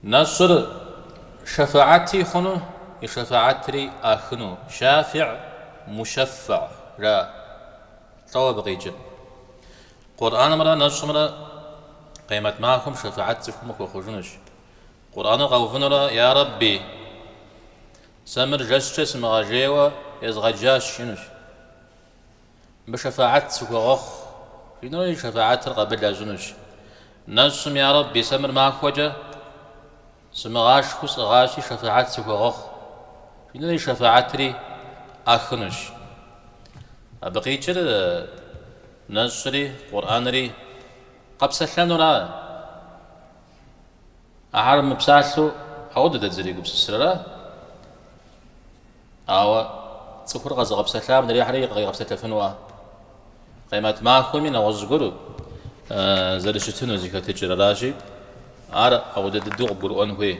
نصر شفاعتي خنو يشفاعتري أخنو شافع مشفع را طواب غيجن قرآن مرة نصر مرة قيمة معكم شفاعتكم وخوجنش قرآن غوفنا يا ربي سمر جسس مغاجيوة يزغجاش شنش بشفاعتك وغخ شنو شفاعت قبل لازنش نصم يا ربي سمر معك وجه سمغاش خس غاشي شفاعتك وغخ شنو شفاعتري أخنش أبقيتر نصري قرآنري قبس لنا أعرم بساسو أود تزري قبس السرة أو تصفر غز قبس سلام نري حريق غي قبس تفنوا قيمة معكم من وزقرو زرشتنو زي كتجر راشي أر أود تدوق برؤون هوي